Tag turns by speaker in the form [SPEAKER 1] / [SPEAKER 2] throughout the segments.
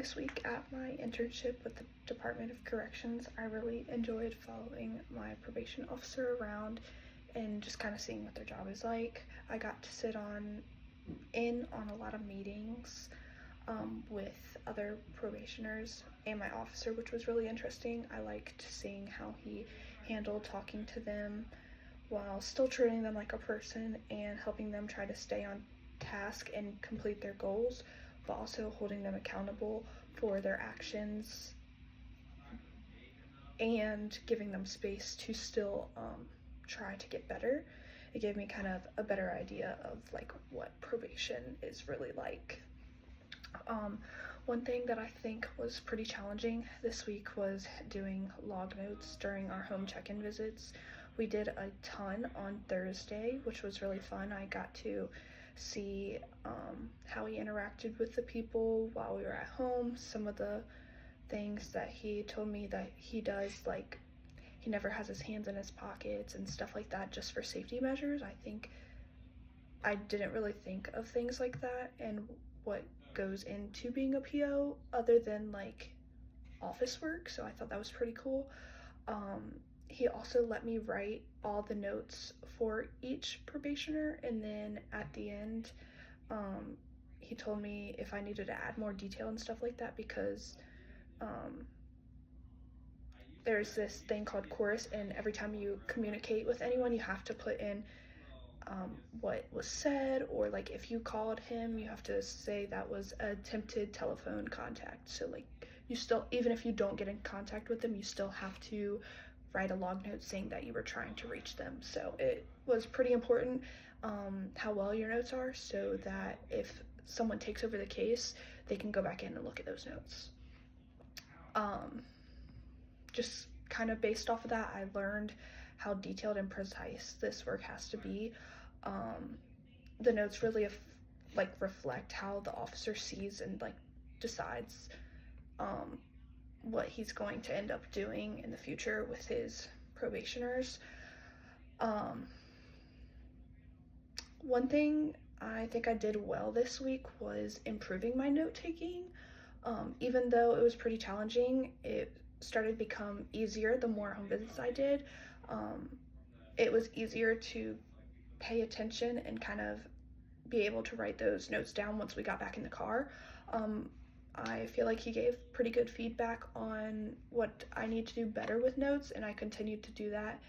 [SPEAKER 1] this week at my internship with the Department of Corrections, I really enjoyed following my probation officer around and just kind of seeing what their job is like. I got to sit in on a lot of meetings with other probationers and my officer, which was really interesting. I liked seeing how he handled talking to them while still treating them like a person and helping them try to stay on task and complete their goals, but also holding them accountable for their actions and giving them space to still try to get better. It gave me kind of a better idea of like what probation is really like. One thing that I think was pretty challenging this week was doing log notes during our home check-in visits. We did a ton on Thursday, which was really fun. I got to see how he interacted with the people while we were at home. Some of the things that he told me that he does, like he never has his hands in his pockets and stuff like that, just for safety measures. I think I didn't really think of things like that and what goes into being a PO other than like office work, so I thought that was pretty cool. He also let me write all the notes for each probationer, and then at the end he told me if I needed to add more detail and stuff like that, because there's this thing called chorus, and every time you communicate with anyone you have to put in what was said, or like if you called him you have to say that was attempted telephone contact. So like you still, even if you don't get in contact with them, you still have to write a log note saying that you were trying to reach them. So it was pretty important how well your notes are, so that if someone takes over the case they can go back in and look at those notes. Just kind of based off of that, I learned how detailed and precise this work has to be. The notes really reflect how the officer sees and like decides what he's going to end up doing in the future with his probationers. One thing I think I did well this week was improving my note taking. Even though it was pretty challenging, it started to become easier the more home visits I did. It was easier to pay attention and kind of be able to write those notes down once we got back in the car. I feel like he gave pretty good feedback on what I need to do better with notes, and I continued to do that.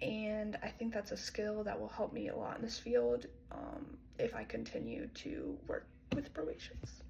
[SPEAKER 1] And I think that's a skill that will help me a lot in this field if I continue to work with probations.